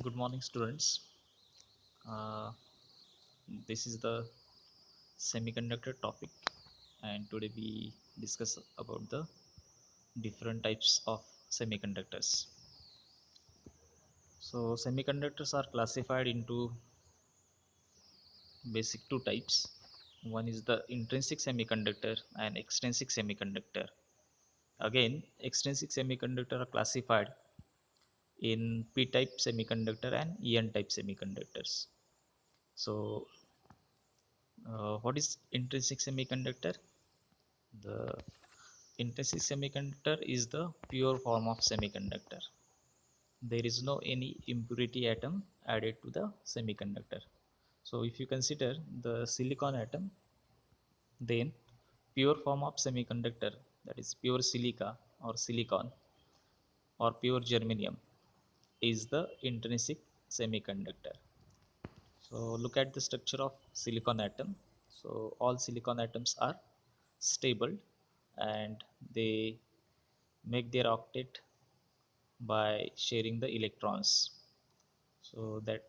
Good morning, students. Uh, this is the semiconductor topic, and today we discuss about the different types of semiconductors. So, semiconductors are classified into basic two types. One is the intrinsic semiconductor and extrinsic semiconductor. Again, extrinsic semiconductor are classified in p-type semiconductor and en-type semiconductors. So, what is intrinsic semiconductor? The intrinsic semiconductor is the pure form of semiconductor. There is no any impurity atom added to the semiconductor. So if you consider the silicon atom, then pure form of semiconductor, that is pure silica or silicon or pure germanium, is the intrinsic semiconductor. So look at the structure of silicon atom. So all silicon atoms are stable and they make their octet by sharing the electrons, so that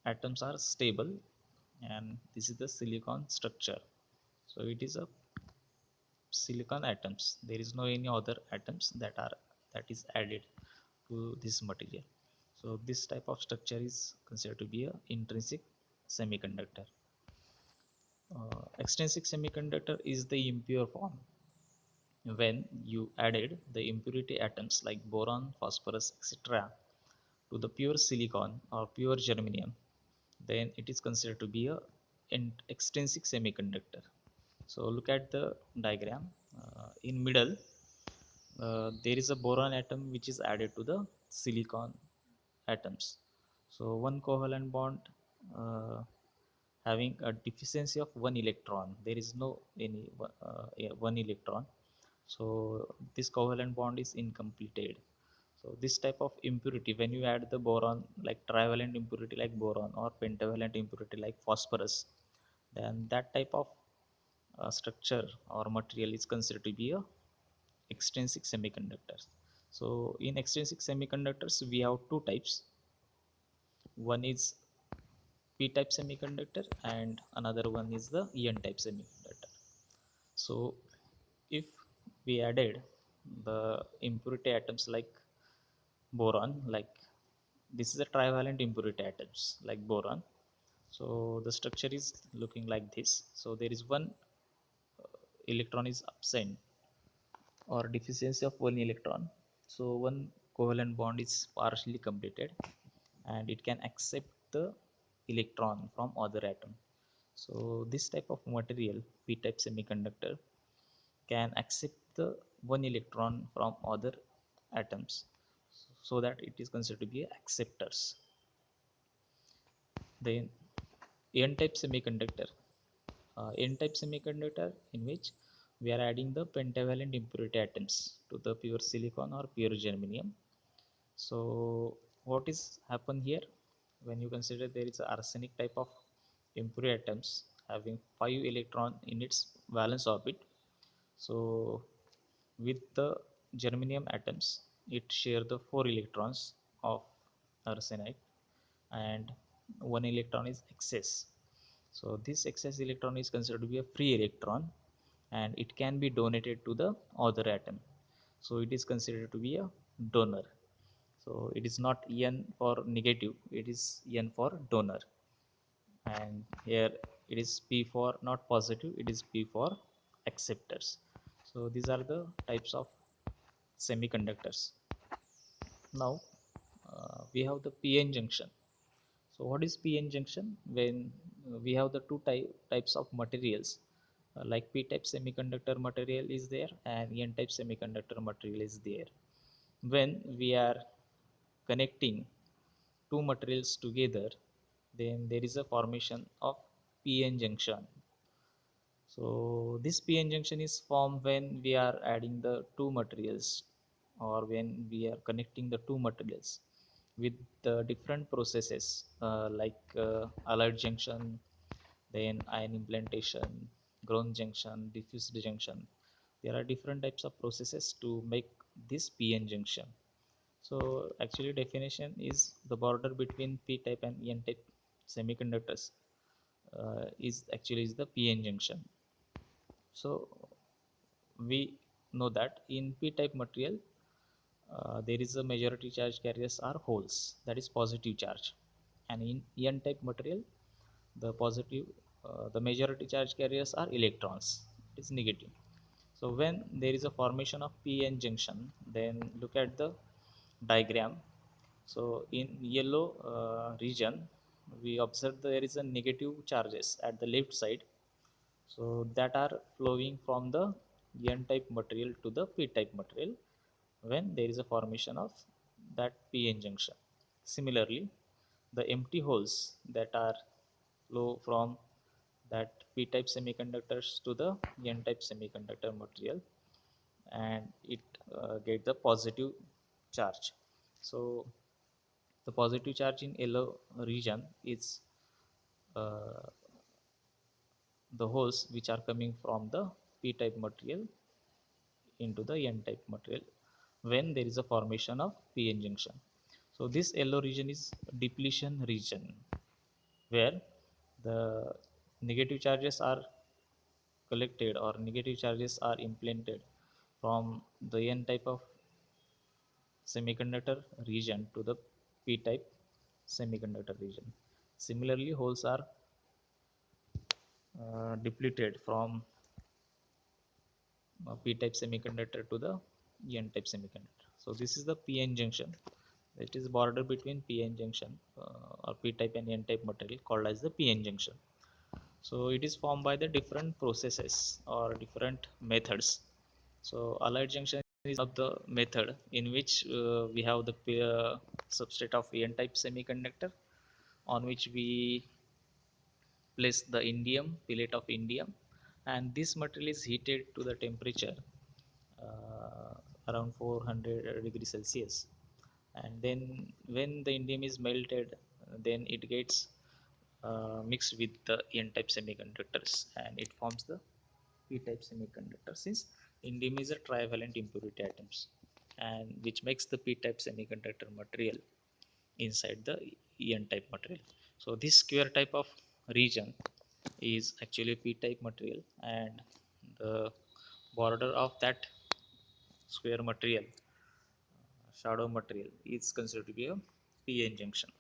atoms are stable, and this is the silicon structure. So it is a silicon atoms, there is no any other atoms that is added to this material. So this type of structure is considered to be a intrinsic semiconductor. Extrinsic semiconductor is the impure form. When you added the impurity atoms like boron, phosphorus, etc. to the pure silicon or pure germanium, then it is considered to be a extrinsic semiconductor. So look at the diagram. In middle, there is a boron atom which is added to the silicon atoms. So one covalent bond uh, having a deficiency of one electron. There is no any yeah, one electron. So this covalent bond is incompleted. So this type of impurity, when you add the boron, like trivalent impurity like boron or pentavalent impurity like phosphorus, then that type of structure or material is considered to be a extrinsic semiconductors. So in extrinsic semiconductors, we have two types. One is p-type semiconductor and another one is the n-type semiconductor. So if we added the impurity atoms like boron, like this is a trivalent impurity atoms like boron. So the structure is looking like this. So there is one electron is absent or deficiency of one electron. So one covalent bond is partially completed and it can accept the electron from other atom. So this type of material, p-type semiconductor, can accept the one electron from other atoms, so that it is considered to be acceptors. Then n-type semiconductor, n-type semiconductor, in which we are adding the pentavalent impurity atoms to the pure silicon or pure germanium. So what is happen here, when you consider there is arsenic type of impurity atoms having 5 electron in its valence orbit. So with the germanium atoms, it share the 4 electrons of arsenide, and one electron is excess. So this excess electron is considered to be a free electron, and it can be donated to the other atom. So it is considered to be a donor. So it is not n for negative, it is n for donor. And here it is p for not positive, it is p for acceptors. So these are the types of semiconductors. Now we have the p-n junction. So what is p-n junction? When we have the types of materials, like p-type semiconductor material is there and n-type semiconductor material is there. When we are connecting two materials together, then there is a formation of p-n junction. So this p-n junction is formed when we are adding the two materials, or when we are connecting the two materials with the different processes, like alloy junction, then ion implantation, ground junction, diffused junction. There are different types of processes to make this p-n junction. So actually definition is the border between p-type and n-type semiconductors is the p-n junction. So we know that in p-type material there is a majority charge carriers are holes, that is positive charge, and in n-type material the majority charge carriers are electrons, it is negative. So when there is a formation of p-n junction, then look at the diagram. So in yellow region we observe there is a negative charges at the left side, so that are flowing from the n-type material to the p-type material when there is a formation of that p-n junction. Similarly, the empty holes that are flow from that p-type semiconductors to the n-type semiconductor material, and it get the positive charge. So the positive charge in yellow region is uh, the holes which are coming from the p-type material into the n-type material when there is a formation of p-n junction. So this yellow region is depletion region where the negative charges are collected or negative charges are implanted from the n-type of semiconductor region to the p-type semiconductor region. Similarly, holes are depleted from p-type semiconductor to the n-type semiconductor. So this is the p-n junction. It is border between p-n junction or p-type and n-type material called as the p-n junction. So it is formed by the different processes or different methods. So alloy junction is of the method in which we have the substrate of n-type semiconductor on which we place the indium, pellet of indium, and this material is heated to the temperature uh, around 400 degrees Celsius. And then when the indium is melted, then it gets mixed with the n-type semiconductors and it forms the p-type semiconductor, since indium is a trivalent impurity atoms and which makes the p-type semiconductor material inside the n-type material. So this square type of region is actually p-type material, and the border of that square material, shadow material, is considered to be a p-n junction.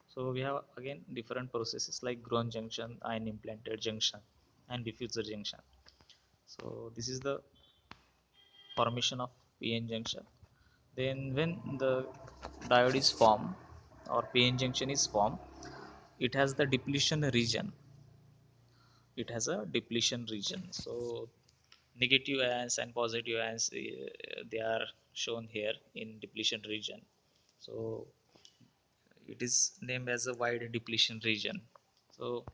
So we have again different processes like Groen junction, ion implanted junction, and diffuser junction. So this is the formation of p-n junction. Then when the diode is formed or p-n junction is formed, it has the depletion region. It has a depletion region. So negative ions and positive ions they are shown here in depletion region. So it is named as a wide depletion region. So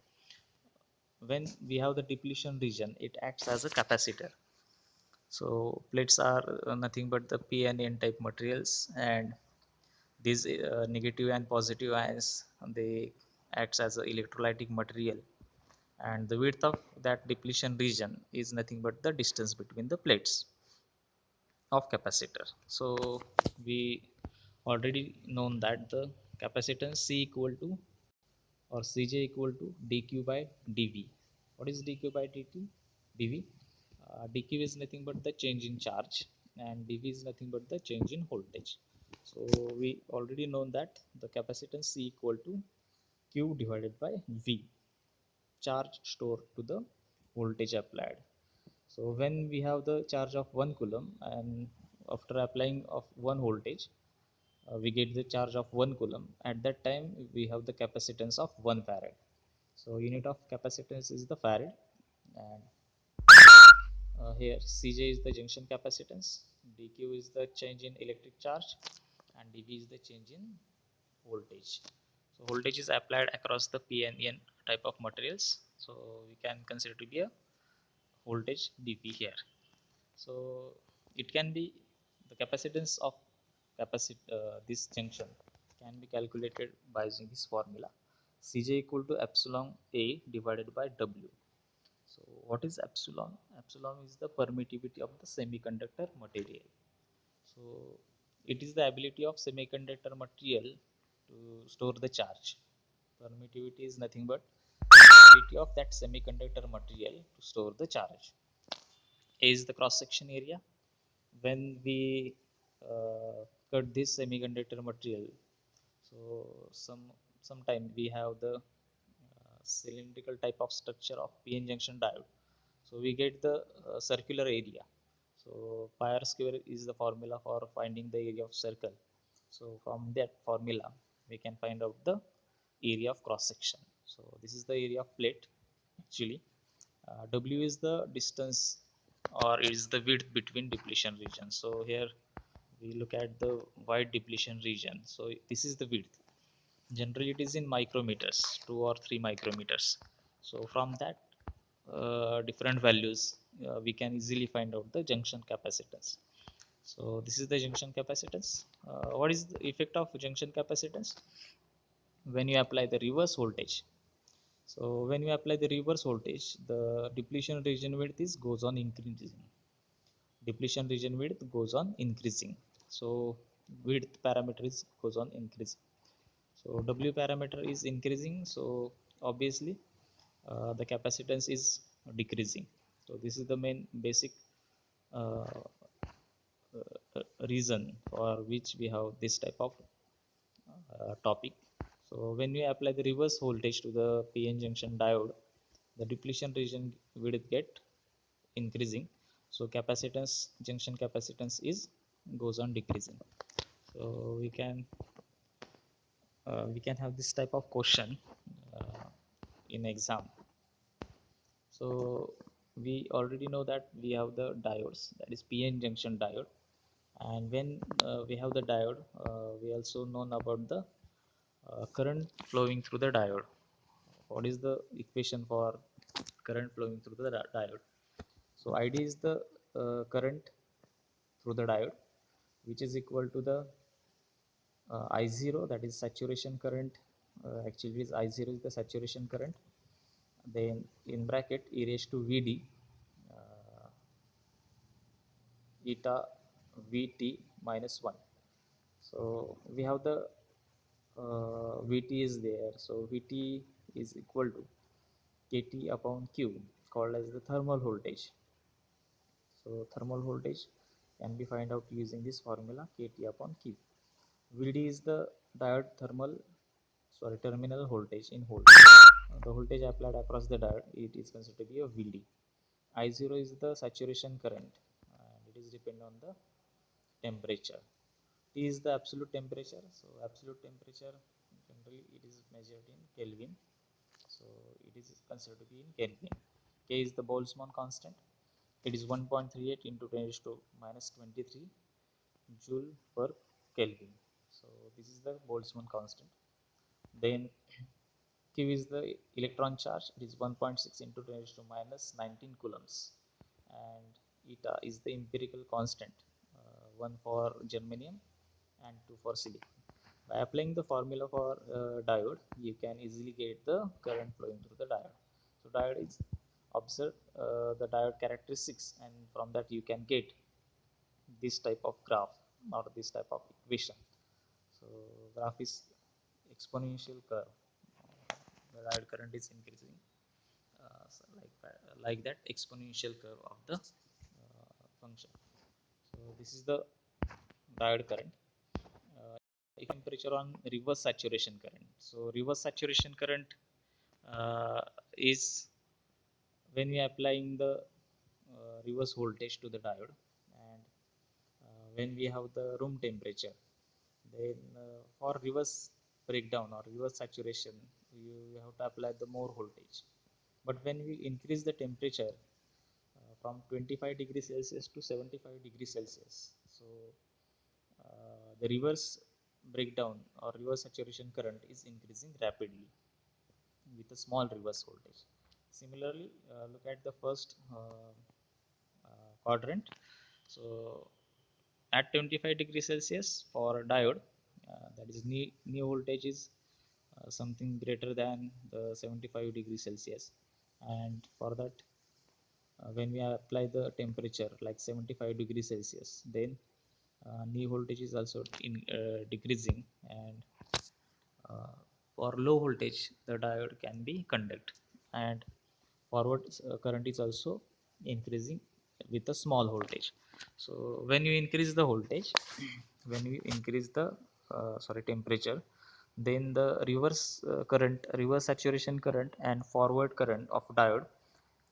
when we have the depletion region, it acts as a capacitor. So plates are nothing but the p and n type materials, and these negative and positive ions they acts as a electrolytic material, and the width of that depletion region is nothing but the distance between the plates of capacitor. So we already known that the capacitance C equal to or Cj equal to dq by dv. What is dq by dt? dv. Dq is nothing but the change in charge, and dv is nothing but the change in voltage. So we already know that the capacitance C equal to q divided by v, charge stored to the voltage applied. So when we have the charge of 1 coulomb and after applying of 1 voltage, we get the charge of 1 coulomb. At that time we have the capacitance of 1 farad. So unit of capacitance is the farad, and here Cj is the junction capacitance, dq is the change in electric charge, and dv is the change in voltage. So voltage is applied across the p and n type of materials, so we can consider to be a voltage dp here. So it can be the capacitance of this junction can be calculated by using this formula, Cj equal to epsilon A divided by W. So what is epsilon? Epsilon is the permittivity of the semiconductor material. So It is the ability of semiconductor material to store the charge. Permittivity is nothing but ability of that semiconductor material to store the charge. A is the cross section area. When we cut this semiconductor material, so sometime we have the cylindrical type of structure of p-n junction diode, so we get the circular area. So pi r square is the formula for finding the area of circle. So from that formula we can find out the area of cross section. So this is the area of plate actually. W is the distance or is the width between depletion region. So here we look at the wide depletion region. So this is the width. Generally it is in micrometers, 2 or 3 micrometers. So from that different values we can easily find out the junction capacitance. So this is the junction capacitance. What is the effect of junction capacitance? When you apply the reverse voltage, so when you apply the reverse voltage, the depletion region width is goes on increasing. Depletion region width goes on increasing. So width parameter is goes on increasing. So W parameter is increasing. So obviously the capacitance is decreasing. So this is the main basic uh, reason for which we have this type of topic. So when we apply the reverse voltage to the PN junction diode, the depletion region will get increasing. So capacitance, junction capacitance is goes on decreasing. So we can have this type of question in exam. So we already know that we have the diodes, that is PN junction diode. And when we have the diode, we also know about the current flowing through the diode. What is the equation for current flowing through the diode? So id is the current through the diode, which is equal to the I0, that is saturation current. Actually is I0 is the saturation current, then in bracket e raised to Vd uh, eta Vt minus 1. So we have the Vt is there, so Vt is equal to Kt upon Q, called as the thermal voltage. So thermal voltage can be find out using this formula Kt upon Q. Vd is the diode thermal, sorry, terminal voltage in volt. The voltage applied across the diode, it is considered to be a Vd. I0 is the saturation current and it is depend on the temperature. T is the absolute temperature. So absolute temperature generally it is measured in Kelvin. So it is considered to be in Kelvin. K is the Boltzmann constant. It is 1.38 into 10 raised to minus 23 joule per Kelvin. So this is the Boltzmann constant. Then Q is the electron charge. It is 1.6 into 10 raised to minus 19 coulombs. And eta is the empirical constant, one for germanium and two for silicon. By applying the formula for diode, you can easily get the current flowing through the diode. So diode is observe the diode characteristics, and from that you can get this type of graph or this type of equation. So graph is exponential curve. The diode current is increasing so like that exponential curve of the function. So this is the diode current. Temperature on reverse saturation current. So reverse saturation current uh, is when we are applying the reverse voltage to the diode, and when we have the room temperature, then for reverse breakdown or reverse saturation you have to apply the more voltage. But when we increase the temperature from 25 degrees Celsius to 75 degrees Celsius, so the reverse breakdown or reverse saturation current is increasing rapidly with a small reverse voltage. Similarly, look at the first quadrant. So at 25 degrees Celsius for a diode, that is new voltage is something greater than the 75 degrees Celsius. And for that, when we apply the temperature like 75 degrees Celsius, then knee voltage is also decreasing, and uh, for low voltage the diode can be conduct, and forward current is also increasing with a small voltage. So when you increase the voltage, when you increase the temperature, then the reverse current, reverse saturation current and forward current of diode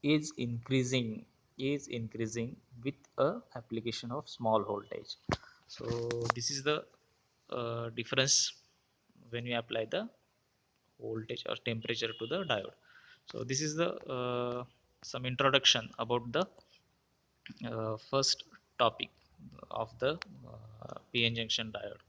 is increasing with a application of small voltage. So this is the difference when you apply the voltage or temperature to the diode. So this is the some introduction about the first topic of the PN junction diode.